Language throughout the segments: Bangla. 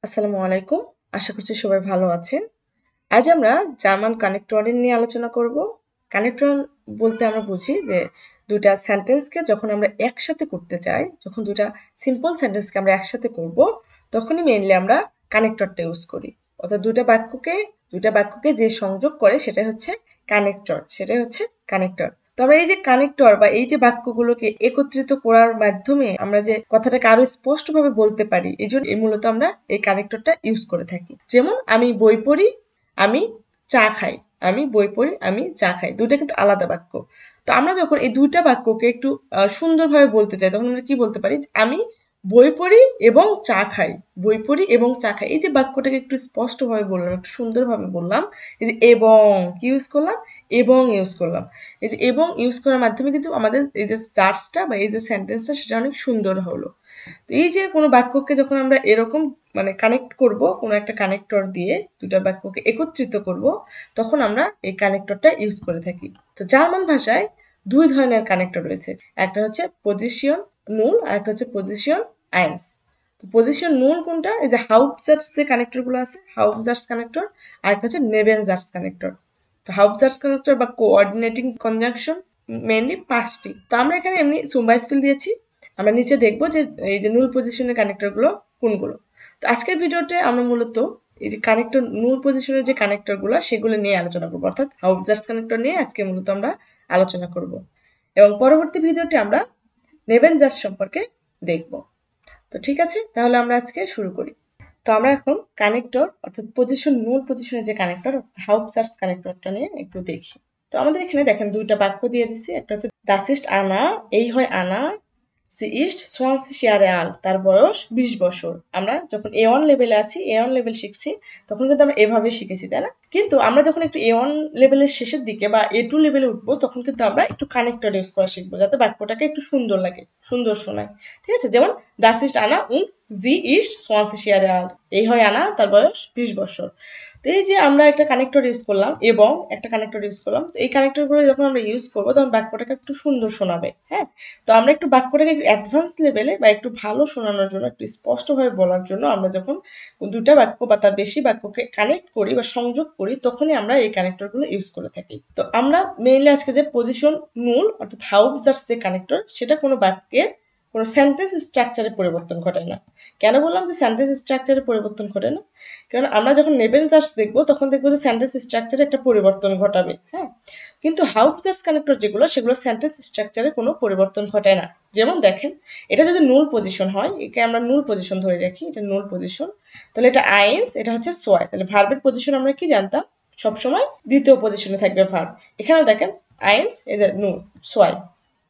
আসসালামু আলাইকুম। আশা করছি সবাই ভালো আছেন। আজ আমরা জার্মান কানেক্টরের নিয়ে আলোচনা করব। কানেক্টর বলতে আমরা বুঝি যে দুটা সেন্টেন্সকে যখন আমরা একসাথে করতে চাই, যখন দুটা সিম্পল সেন্টেন্সকে আমরা একসাথে করব, তখনই মেইনলি আমরা কানেক্টরটা ইউজ করি। অর্থাৎ দুটা বাক্যকে যে সংযোগ করে সেটাই হচ্ছে কানেক্টর। তো আমরা এই যে কানেক্টর বা এই যে বাক্যগুলোকে একত্রিত করার মাধ্যমে আমরা যে কথাটাকে আরো স্পষ্টভাবে বলতে পারি, এই জন্য মূলত আমরা এই কানেক্টরটা ইউজ করে থাকি। যেমন আমি বই পড়ি, আমি চা খাই। আমি বই পড়ি, আমি চা খাই। দুইটা কিন্তু আলাদা বাক্য। তো আমরা যখন এই দুইটা বাক্যকে একটু সুন্দরভাবে বলতে চাই, তখন আমরা কি বলতে পারি? আমি বই পড়ি এবং চা খাই। বই পড়ি এবং চা খাই। এই যে বাক্যটাকে একটু স্পষ্টভাবে বললাম, একটু সুন্দরভাবে বললাম। এই যে এবং কি ইউজ করলাম? এবং ইউজ করলাম। এই যে এবং ইউজ করার মাধ্যমে কিন্তু আমাদের এই যে চার্জটা বা এই যে সেন্টেন্সটা সেটা অনেক সুন্দর হলো। তো এই যে কোনো বাক্যকে যখন আমরা এরকম মানে কানেক্ট করব, কোনো একটা কানেক্টর দিয়ে দুটা বাক্যকে একত্রিত করব, তখন আমরা এই কানেক্টরটা ইউজ করে থাকি। তো জার্মান ভাষায় দুই ধরনের কানেক্টর রয়েছে। একটা হচ্ছে পজিশন নুল আর একটা হচ্ছে পজিশন আইন্স। তো পজিশন নুল কোনটা? এই যে হাউপজার্স যে কানেক্টর গুলো আছে, হাউপজার্স কানেক্টর, আর একটা হচ্ছে নেবেনজার্স কানেক্টর। তো হাউপজার্স কানেক্টর বা কোঅর্ডিনেটিং কনজাংশন মেইনলি পাঁচটি। তো আমরা এখানে এমনি সুম্বাইসফিল দিয়েছি। আমরা নিচে দেখবো যে এই যে নুল পজিশনের কানেক্টরগুলো কোনগুলো। তো আজকের ভিডিওতে আমরা মূলত এই যে কানেক্টর নুল পজিশনের যে কানেক্টরগুলো সেগুলো নিয়ে আলোচনা করবো, অর্থাৎ হাউপজার্স কানেক্টর নিয়ে আজকে মূলত আমরা আলোচনা করব। এবং পরবর্তী ভিডিওতে আমরা নেবেনজার্স সম্পর্কে দেখব। তো ঠিক আছে, তাহলে আমরা আজকে শুরু করি। তো আমরা এখন কানেক্টর অর্থাৎ নুল পজিশনের যে কানেক্টর অর্থাৎ হাউপজার্স কানেক্টরটা নিয়ে একটু দেখি। তো আমাদের এখানে দেখেন দুইটা বাক্য দিয়ে দিছি। একটা হচ্ছে দাস ইস্ট আনা, এই হয় আনা, সি ইস্ট 20 Jahre alt, তার বয়স 20 বছর। আমরা যখন A1 লেভেলে আছি, A1 লেভেল শিখছি, তখন কিন্তু আমরা এভাবে শিখেছি, তাই না? কিন্তু আমরা যখন একটু A1 লেভেলের শেষের দিকে বা A2 লেভেলে উঠবো, তখন কিন্তু আমরা একটু কানেক্টর ইউজ করা শিখবো, যাতে বাক্যটাকে একটু সুন্দর লাগে, সুন্দর শোনায়। ঠিক আছে? যেমন দাস ইস্ট আনা উন জি ইস্ট 20 Jahre alt, এই হয় আনা, তার বয়স 20 বছর। তো এই যে আমরা একটা কানেক্টর ইউজ করলাম এবং একটা কানেক্টর ইউজ করলাম, তো এই কানেক্টরগুলো যখন আমরা ইউজ করবো তখন বাক্যটাকে একটু সুন্দর শোনাবে। হ্যাঁ, তো আমরা একটু বাক্যটাকে একটু অ্যাডভান্স লেভেলে বা একটু ভালো শোনানোর জন্য, একটু স্পষ্টভাবে বলার জন্য আমরা যখন দুটা বাক্য বা তার বেশি বাক্যকে কানেক্ট করি বা সংযোগ করি, তখনই আমরা এই কানেক্টরগুলো ইউজ করে থাকি। তো আমরা মেইনলি আজকে যে পজিশন নুল অর্থাৎ হাউপজার্স যে কানেক্টর, সেটা কোনো বাক্যের কোনো সেন্টেন্স স্ট্রাকচারে পরিবর্তন ঘটায় না। কেন বললাম যে সেন্টেন্স স্ট্রাকচারে পরিবর্তন ঘটে না? কারণ আমরা যখন নেবেনজার্স দেখবো, তখন দেখবো যে সেন্টেন্স স্ট্রাকচারে একটা পরিবর্তন ঘটাবে। হ্যাঁ, কিন্তু হাউপজার্স কানেক্টর যেগুলো, সেগুলো সেন্টেন্স স্ট্রাকচারে কোনো পরিবর্তন ঘটায় না। যেমন দেখেন, এটা যদি নুল পজিশন হয়, একে আমরা নুল পজিশন ধরে রাখি, এটা নুল পজিশন, তাহলে এটা আইন্স, এটা হচ্ছে সোয়। তাহলে ভার্বের পজিশন আমরা কি জানতাম? সবসময় দ্বিতীয় পজিশনে থাকবে ভার্ব। এখানেও দেখেন আইন্স, এটা নুল, সোয়।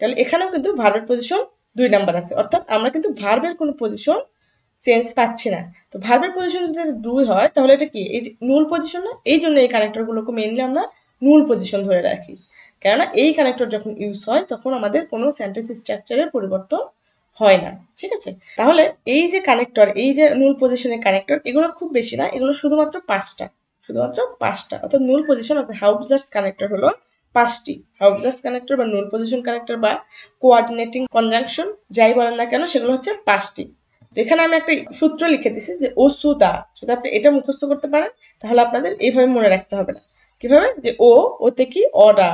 তাহলে এখানেও কিন্তু ভার্বের পজিশন 2 নাম্বার আছে, অর্থাৎ আমরা কিন্তু ভার্বের কোনো পজিশন চেঞ্জ পাচ্ছি না। তো ভার্বের পজিশন যদি 2 হয়, তাহলে এটা কি? এই যে নুল পজিশন না, এই জন্য এই কানেক্টরগুলোকে মেইনলি আমরা নুল পজিশন ধরে রাখি। কেননা এই কানেক্টর যখন ইউজ হয়, তখন আমাদের কোনো সেন্টেন্স স্ট্রাকচারের পরিবর্তন হয় না। ঠিক আছে? তাহলে এই যে কানেক্টর, এই যে নুল পজিশনের কানেক্টর, এগুলো খুব বেশি না, এগুলো শুধুমাত্র 5টা। শুধুমাত্র 5টা, অর্থাৎ নুল পজিশন অর্থাৎ হাউপজার্স কানেক্টর হলো 5টি। হাউপজার্স কানেক্টর বা নুল পজিশন কানেক্টর বা কোঅর্ডিনেটিং কনজাংশন যাই বলেন না কেন, সেগুলো হচ্ছে 5টি। তো এখানে আমি একটা সূত্র লিখে দিছি যে ওসুদা, যদি আপনি এটা মুখস্থ করতে পারেন, তাহলে আপনাদের এইভাবে মনে রাখতে হবে না। কিভাবে? যে ওতে কি অডা,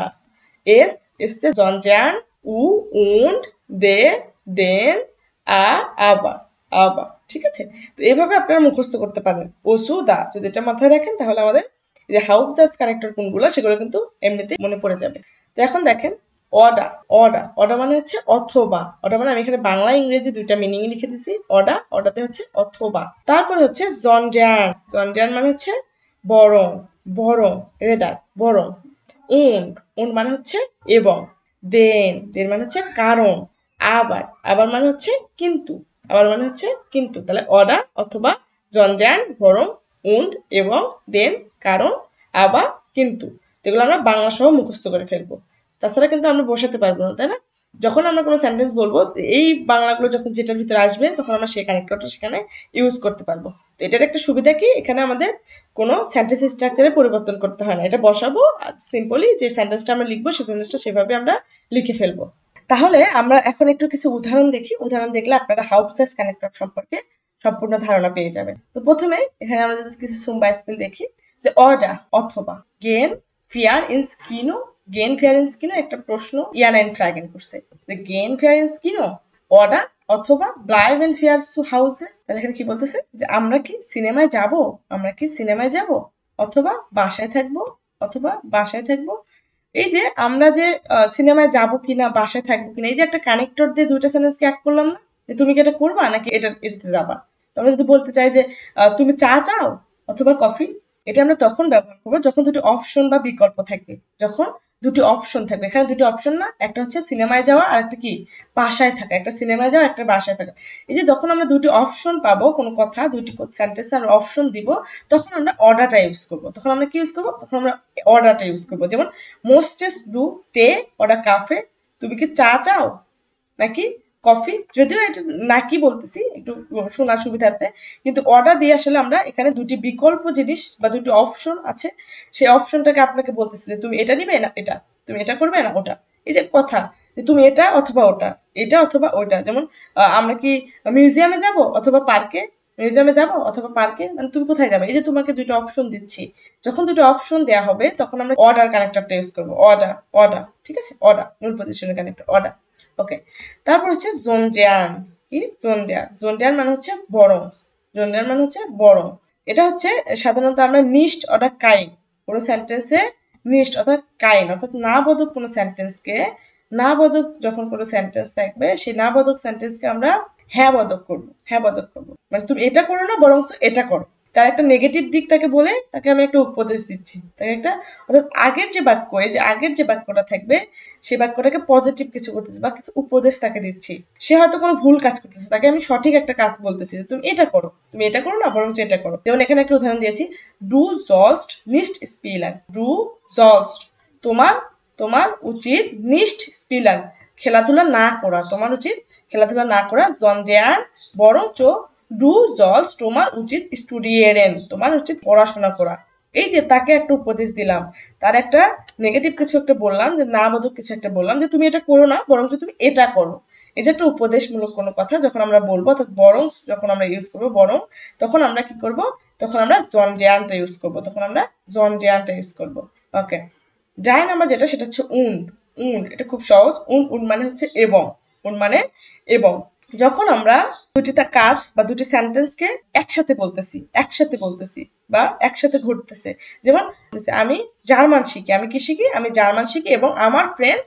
এসতে জনজান, উন্ড, দেন, আবা, আবা। ঠিক আছে? তো এইভাবে আপনারা মুখস্থ করতে পারেন। ওসুদা, যদি এটা মাথায় রাখেন, তাহলে আমাদের এই যে হাউপজার্স কানেক্টর কোনগুলো, সেগুলো কিন্তু এমনিতেই মনে পড়ে যাবে। তো এখন দেখেন, অডা, অডা মানে হচ্ছে অথবা। অডা মানে আমি এখানে বাংলা ইংরেজি দুইটা মিনিং লিখে দিছি। অডাতে হচ্ছে অথবা। তারপরে হচ্ছে জনডিয়ান মানে হচ্ছে বরং, বরং, রেদার, বরং। উন্ড মানে হচ্ছে এবং। দেন মানে হচ্ছে কারণ। আবার মানে হচ্ছে কিন্তু। তাহলে অডা অথবা জনডিয়ান, বরং, উন্ড এবং, দেন, কারণ, আবার, কিন্তু। যেগুলো আমরা বাংলা সহ মুখস্থ করে ফেলবো। তাছাড়া কিন্তু আমরা বসাতে পারবো না, তাই না? যখন আমরা কোনো সেন্টেন্স বলবো, এই বাংলাগুলো যখন যেটার ভিতরে আসবে, তখন আমরা সেই কানেক্টরটা সেখানে ইউজ করতে পারবো। তো এটার একটা সুবিধা কি, এখানে আমাদের কোনো সেন্টেন্স স্ট্রাকচারে পরিবর্তন করতে হয় না। এটা বসাবো, সিম্পলি যে সেন্টেন্সটা আমরা লিখবো, সেই সেন্টেন্সটা সেভাবে আমরা লিখে ফেলবো। তাহলে আমরা এখন একটু কিছু উদাহরণ দেখি। উদাহরণ দেখলে আপনারা হাউপজার্স কানেক্টর সম্পর্কে সম্পূর্ণ ধারণা পেয়ে যাবেন। তো প্রথমে এখানে আমরা যদি কিছু সুম বাইস্পেল দেখি, যে অর্ডার অথবা, গেন ফিয়ার ইন স্কিনো, গেন ফিয়ার ইন স্কিনো একটা প্রশ্ন ইয়ানাইন ফ্রাগেন করছে, যে গেন ফিয়ার ইন স্কিনো অর্ডার অথবা ব্লাইভেন ফিয়ার সু হাউসে। তাহলে এখানে কি বলতেছে, যে আমরা কি সিনেমায় যাব, আমরা কি সিনেমায় যাব, অথবা বাসায় থাকবো, অথবা বাসায় থাকবো। এই যে আমরা যে সিনেমায় যাব কিনা, বাসায় থাকবো কিনা, এই যে একটা কানেক্টর দিয়ে দুইটা সেন্টেন্সকে এক করলাম না, যে তুমি কি এটা করবা নাকি এটাতে যাবা। তো আমরা যদি বলতে চাই যে তুমি চা চাও অথবা কফি, এটা আমরা তখন ব্যবহার করবো যখন দুটি অপশন বা বিকল্প থাকবে, যখন দুটি অপশন থাকবে। এখানে দুটি অপশন না, একটা হচ্ছে সিনেমায় যাওয়া আর একটা কি বাসায় থাকা, একটা সিনেমায় যাওয়া একটা বাসায় থাকা। এই যে যখন আমরা দুটি অপশন পাবো, কোনো কথা দুটি সেন্টেন্স আর অপশন দিব, তখন আমরা অর্ডারটা ইউজ করবো। তখন আমরা কি ইউজ করবো, তখন আমরা অর্ডারটা ইউজ করবো। যেমন মোস্টেস ডু টে অর্ডার কাফে, তুমি কি চা চাও নাকি কফি। যদিও এটা নাকি বলতেছি একটু শোনার সুবিধার্থে, কিন্তু অর্ডার দিয়ে আসলে আমরা এখানে দুটি বিকল্প জিনিস বা দুটি অপশন আছে, সেই অপশনটাকে আপনাকে বলতেছি যে তুমি এটা নিবে না এটা, তুমি এটা করবে না ওটা। এই যে কথা, যে তুমি এটা অথবা ওটা, এটা অথবা ওটা। যেমন আমরা কি মিউজিয়ামে যাব অথবা পার্কে, মিউজিয়ামে যাব অথবা পার্কে, মানে তুমি কোথায় যাবে। এই যে তোমাকে দুটো অপশন দিচ্ছি, যখন দুটো অপশন দেওয়া হবে তখন আমরা অর্ডার কানেক্টরটা ইউজ করবো। অর্ডার, অর্ডার, ঠিক আছে, অর্ডার নুল পজিশনের কানেক্টর অর্ডার। ওকে, তারপর হচ্ছে জোনডিয়ান। কি জোনডিয়ান, জোনডিয়ান মানে হচ্ছে বরং, জোনডিয়ান মানে হচ্ছে বরং। এটা হচ্ছে সাধারণত আমরা নিস্ট অর্থাৎ কাইন, কোনো সেন্টেন্সে নিস্ট অর্থাৎ কাইন অর্থাৎ না বোধক কোনো সেন্টেন্সকে, না বোধক যখন কোনো সেন্টেন্স থাকবে সেই না বোধক সেন্টেন্সকে আমরা হ্যাঁ বোধক করবো, হ্যাঁ বোধক করবো, মানে তুমি এটা করো না বরং এটা করো। তার একটা নেগেটিভ দিক তাকে বলে তাকে আমি একটা উপদেশ দিচ্ছি, তাকে একটা, অর্থাৎ আগের যে বাক্য, এই যে আগের যে বাক্যটা থাকবে সেই বাক্যটাকে পজিটিভ কিছু করতেছি বা কিছু উপদেশ তাকে দিচ্ছি। সে হয়তো কোনো ভুল কাজ করতেছে, তাকে আমি সঠিক একটা কাজ বলতেছি, তুমি এটা করো, তুমি এটা করো না বরং এটা করো। যেমন এখানে একটা উদাহরণ দিয়েছি, ডু জলস্ট নিস্ট স্পিলান, ডু জলস্ট তোমার, তোমার উচিত, নিস্ট স্পিলান খেলাধুলা না করা, তোমার উচিত খেলাধুলা না করা, জনডেয়ান বরঞ্চ ডু জলস তোমার উচিত স্টুডিয়েরেন তোমার উচিত পড়াশোনা করা। এই যে তাকে একটা উপদেশ দিলাম, তার একটা নেগেটিভ কিছু একটা বললাম, যে না বোধক কিছু একটা বললাম, যে তুমি এটা করো না বরঞ্চ তুমি এটা করো। এই যে একটা উপদেশমূলক কোনো কথা যখন আমরা বলবো, অর্থাৎ বরং যখন আমরা ইউজ করবো বরং, তখন আমরা কি করব, তখন আমরা জনডিয়ানটা ইউজ করব, তখন আমরা জনডিয়ানটা ইউজ করব। ওকে, ডাই নাম্বার যেটা সেটা হচ্ছে উন্ড। উন্ড এটা খুব সহজ, উন্ড, উন্ড মানে হচ্ছে এবং, উন্ড মানে এবং। যখন আমরা দুটি কাজ বা দুটি সেন্টেন্সকে একসাথে বলতেছি, একসাথে বলতেছি বা একসাথে ঘটতেছে, যেমন আমি জার্মান শিখি, আমি কি শিখি, আমি জার্মান শিখি এবং আমার ফ্রেন্ড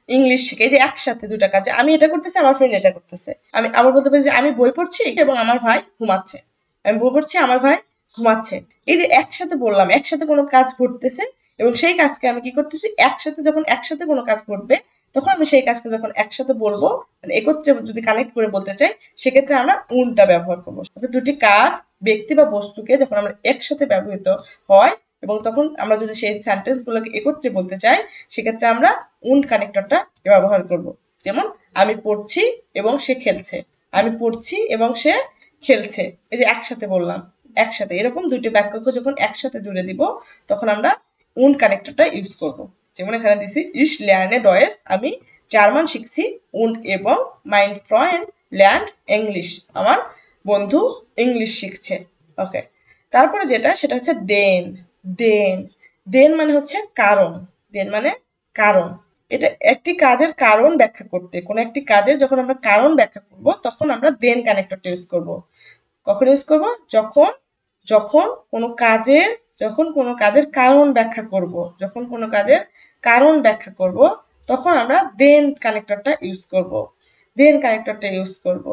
ইংলিশ শিখে, এই যে একসাথে দুটা কাজ, আমি এটা করতেছি আমার ফ্রেন্ড এটা করতেছে। আমি আবার বলতে পারি যে আমি বই পড়ছি এবং আমার ভাই ঘুমাচ্ছে, আমি বই পড়ছি আমার ভাই ঘুমাচ্ছে। এই যে একসাথে বললাম, একসাথে কোনো কাজ ঘটতেছে এবং সেই কাজকে আমি কি করতেছি, একসাথে যখন একসাথে কোনো কাজ ঘটবে তখন আমি সেই কাজকে যখন একসাথে বলবো, মানে একত্রে যদি কানেক্ট করে বলতে চাই, সেক্ষেত্রে আমরা উনটা ব্যবহার করবো। অর্থাৎ দুটি কাজ, ব্যক্তি বা বস্তুকে যখন আমরা একসাথে ব্যবহৃত হয় এবং তখন আমরা যদি সেই সেন্টেন্স গুলোকে একত্রে বলতে চাই, সেক্ষেত্রে আমরা উন কানেক্টরটা ব্যবহার করব। যেমন আমি পড়ছি এবং সে খেলছে, আমি পড়ছি এবং সে খেলছে, এই যে একসাথে বললাম, একসাথে। এরকম দুটি বাক্যকে যখন একসাথে জুড়ে দিব তখন আমরা উন কানেক্টরটা ইউজ করব। যেমন এখানে দিছি ইস ল্যান্ডে ডয়েস, আমি জার্মান শিখছি, উন এবং মাইন ফ্রেন্ড ল্যান্ড ইংলিশ, আমার বন্ধু ইংলিশ শিখছে। ওকে, তারপরে যেটা সেটা হচ্ছে দেন। দেন, দেন মানে হচ্ছে কারণ, দেন মানে কারণ। এটা একটি কাজের কারণ ব্যাখ্যা করতে, কোনো একটি কাজের যখন আমরা কারণ ব্যাখ্যা করব তখন আমরা দেন কানেক্টরটা ইউজ করব। কখন ইউজ করব, যখন, যখন কোনো কাজের, যখন কোনো কাজের কারণ ব্যাখ্যা করব, যখন কোনো কাজের কারণ ব্যাখ্যা করব তখন আমরা দেন কানেক্টরটা ইউজ করব, দেন কানেক্টরটা ইউজ করব।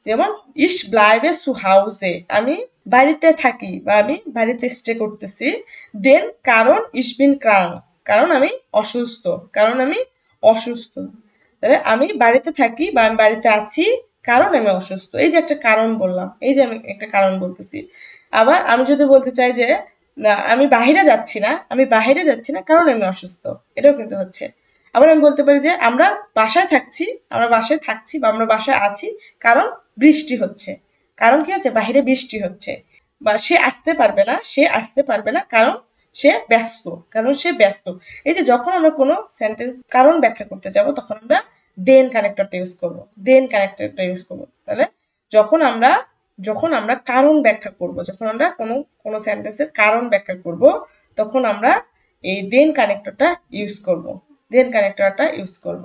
যেমন ইস ব্লাইবে সু হাউসে, আমি বাড়িতে থাকি বা আমি বাড়িতে স্টে করতেছি, দেন কারণ ইস বিন ক্রাং, কারণ আমি অসুস্থ, কারণ আমি অসুস্থ। তাহলে আমি বাড়িতে থাকি বা আমি বাড়িতে আছি কারণ আমি অসুস্থ, এই যে একটা কারণ বললাম, এই যে আমি একটা কারণ বলতেছি। আবার আমি যদি বলতে চাই যে না আমি বাহিরে যাচ্ছি না, আমি বাহিরে যাচ্ছি না কারণ আমি অসুস্থ, এটাও কিন্তু হচ্ছে। আবার আমি বলতে পারি যে আমরা বাসায় থাকছি, আমরা বাসায় থাকছি বা আমরা বাসায় আছি কারণ বৃষ্টি হচ্ছে, কারণ কি হচ্ছে, বাহিরে বৃষ্টি হচ্ছে। বা সে আসতে পারবে না, সে আসতে পারবে না কারণ সে ব্যস্ত, কারণ সে ব্যস্ত। এই যে যখন আমরা কোনো সেন্টেন্স কারণ ব্যাখ্যা করতে যাব তখন আমরা দেন কানেক্টরটা ইউজ করবো, দেন কানেক্টরটা ইউজ করবো। তাহলে যখন আমরা যখন আমরা কারণ ব্যাখ্যা করব, যখন আমরা কোনো সেন্টেন্সের কারণ ব্যাখ্যা করব, তখন আমরা এই দেন কানেক্টরটা ইউজ করব, দেন কানেক্টরটা ইউজ করব।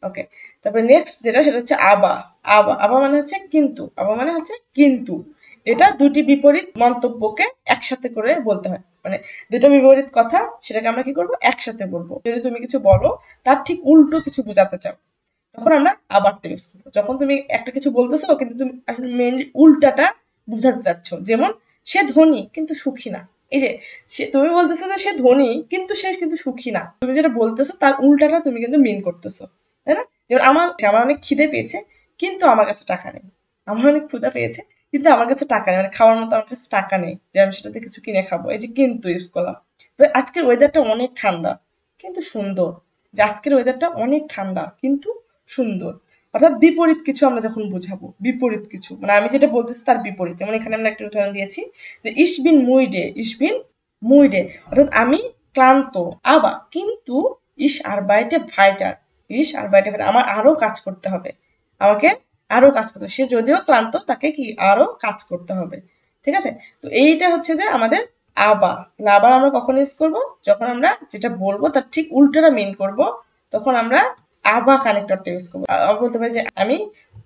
ওকে, তারপরে নেক্সট যেটা সেটা হচ্ছে আবা। আবা আবা মানে হচ্ছে কিন্তু, আবা মানে হচ্ছে কিন্তু। এটা দুটি বিপরীত মন্তব্যকে একসাথে করে বলতে হয়, মানে দুটো বিপরীত কথা সেটাকে আমরা কি করব, একসাথে বলবো। যদি তুমি কিছু বলো তার ঠিক উল্টো কিছু বোঝাতে চাও, তখন আমরা আবারটা ইউজ করবো। যখন তুমি একটা কিছু বলতেছো কিন্তু তুমি আসলে মেনলি উল্টাটা বুঝাতে চাচ্ছ, যেমন সে ধনী কিন্তু সুখী না। এই যে তুমি বলতেছো যে সে ধনী কিন্তু সে কিন্তু সুখী না, তুমি যেটা বলতেছো তার উল্টাটা তুমি কিন্তু মিন করতেছো, তাই না? যেমন আমার আমার অনেক খিদে পেয়েছে কিন্তু আমার কাছে টাকা নেই। আমার অনেক ক্ষুধা পেয়েছে কিন্তু আমার কাছে টাকা নেই, মানে খাওয়ার মতো আমার কাছে টাকা নেই যে আমি সেটাতে কিছু কিনে খাবো। এই যে কিন্তু ইউজ করলাম। আজকের ওয়েদারটা অনেক ঠান্ডা কিন্তু সুন্দর, যে আজকের ওয়েদারটা অনেক ঠান্ডা কিন্তু সুন্দর। অর্থাৎ বিপরীত কিছু আমরা যখন বোঝাবো, বিপরীত কিছু মানে আমি যেটা বলতেছি তার বিপরীত। যেমন এখানে আমরা একটা উদাহরণ দিয়েছি যে ইস বিন মুইডে, ইস বিন মুইডে, অর্থাৎ আমি ক্লান্ত, আবার কিন্তু ইস আরবাইটে ভাইটার, ইস আরবাইটে ভাইটার, আমার আরো কাজ করতে হবে, আমাকে আরো কাজ করতে হবে। সে যদিও ক্লান্ত তাকে কি আরো কাজ করতে হবে। ঠিক আছে, তো এইটা হচ্ছে যে আমাদের আবার। আবার আমরা কখন ইউজ করব, যখন আমরা যেটা বলবো তার ঠিক উল্টোটা মিন করব, তখন আমরা আবা কানেক্টরটা ইউজ করবো। আবার বলতে পারি যে আমি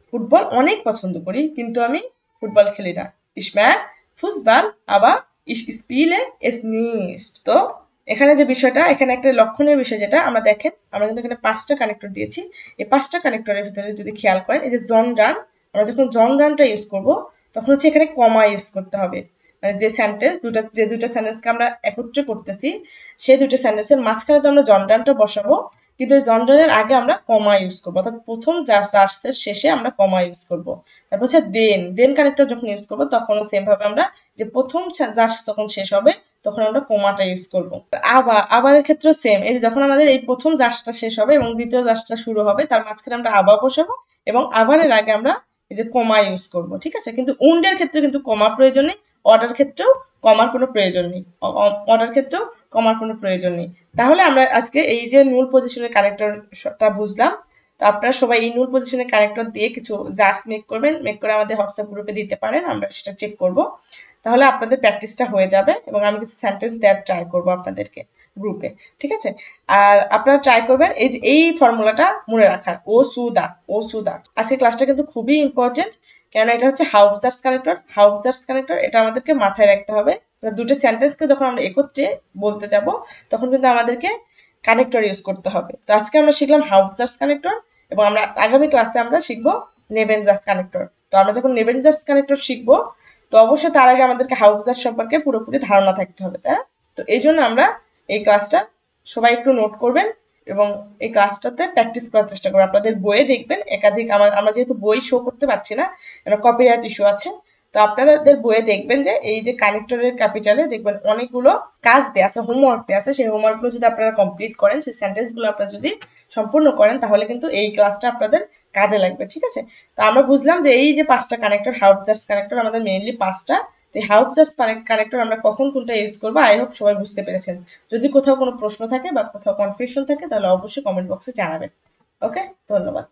ফুটবল অনেক পছন্দ করি কিন্তু আমি ফুটবল খেলি না। Ich mag Fußball, aber ich spiele es nicht. তো এখানে যে বিষয়টা, এখানে একটা লক্ষণীয় বিষয় যেটা আমরা দেখেন, আমরা কিন্তু এখানে 5টা কানেক্টর দিয়েছি। এই 5টা কানেক্টরের ভিতরে যদি খেয়াল করেন, এই যে জন রান, আমরা যখন জন রানটা ইউজ করব তখন হচ্ছে এখানে কমা ইউজ করতে হবে। মানে যে সেন্টেন্স দুটা, যে দুইটা সেন্টেন্সকে আমরা একত্রে করতেছি সেই দুটো সেন্টেন্সের মাঝখানে তো আমরা জন রানটা বসাবো, কিন্তু এই জন্ডারের আগে আমরা কমা ইউজ করবো, অর্থাৎ প্রথম জার্সের শেষে আমরা কমা ইউজ করব। তারপর হচ্ছে দেন, দেন কানেক্টর যখন ইউজ করবো তখনও সেম ভাবে আমরা যে প্রথম জার্স যখন শেষ হবে তখন আমরা কমাটা ইউজ করব। আবার, আবারের ক্ষেত্রে সেম, এই যে যখন আমাদের এই প্রথম জার্সটা শেষ হবে এবং দ্বিতীয় জার্সটা শুরু হবে তার মাঝখানে আমরা আবার বসাবো এবং আবারের আগে আমরা এই যে কমা ইউজ করব। ঠিক আছে, কিন্তু উন্ডের ক্ষেত্রে কিন্তু কমা প্রয়োজন নেই, অর্ডার ক্ষেত্রেও কমার কোনো প্রয়োজন নেই, অর্ডার ক্ষেত্রেও কমার কোনো প্রয়োজন নেই। তাহলে আমরা আজকে এই যে নুল পজিশনের কানেক্টরটা বুঝলাম। তো আপনারা সবাই এই নুল পজিশনের কানেক্টর দিয়ে কিছু জার্স মেক করবেন, মেক করে আমাদের হোয়াটসঅ্যাপ গ্রুপে দিতে পারেন, আমরা সেটা চেক করব। তাহলে আপনাদের প্র্যাকটিসটা হয়ে যাবে এবং আমি কিছু সেন্টেন্স দেওয়ার ট্রাই করবো আপনাদেরকে গ্রুপে। ঠিক আছে, আর আপনারা ট্রাই করবেন এই যে এই ফর্মুলাটা মনে রাখার, ও সুদা, ও সুদা। আজকে ক্লাসটা কিন্তু খুবই ইম্পর্টেন্ট, কেননা এটা হচ্ছে হাউজার্স কানেক্টর। হাউজার্স কানেক্টর এটা আমাদেরকে মাথায় রাখতে হবে। দুটো সেন্টেন্সকে যখন আমরা একত্রে বলতে যাব তখন কিন্তু আমাদেরকে কানেক্টর ইউজ করতে হবে। তো আজকে আমরা শিখলাম হাউজার্স কানেক্টর এবং আমরা আগামী ক্লাসে আমরা শিখবো নেবেনজার্স কানেক্টর। তো আমরা যখন নেবেনজার্স কানেক্টর শিখবো তো অবশ্যই তার আগে আমাদেরকে হাউজার্স সম্পর্কে পুরোপুরি ধারণা থাকতে হবে, তাই না? তো এই জন্য আমরা এই ক্লাসটা সবাই একটু নোট করবেন এবং এই ক্লাসটাতে প্র্যাকটিস করার চেষ্টা করবেন। আপনাদের বইয়ে দেখবেন একাধিক, আমরা যেহেতু বই শো করতে পারছি না, কপিরাইট ইস্যু আছে, তো আপনাদের বইয়ে দেখবেন যে এই যে কানেক্টরের ক্যাপিটালে দেখবেন অনেকগুলো কাজ দেওয়া আছে, হোমওয়ার্ক দেওয়া আছে। সেই হোমওয়ার্কগুলো যদি আপনারা কমপ্লিট করেন, সেই সেন্টেন্সগুলো আপনারা যদি সম্পূর্ণ করেন তাহলে কিন্তু এই ক্লাসটা আপনাদের কাজে লাগবে। ঠিক আছে, তো আমরা বুঝলাম যে এই যে 5টা কানেক্টর, হাউজার্স কানেক্টর আমাদের মেইনলি 5টা। তো এই হাউজার্স কানেক্টর আমরা কখন কোনটা ইউজ করবো আই হোপ সবাই বুঝতে পেরেছেন। যদি কোথাও কোনো প্রশ্ন থাকে বা কোথাও কনফিউশন থাকে তাহলে অবশ্যই কমেন্ট বক্সে জানাবেন। ওকে, ধন্যবাদ।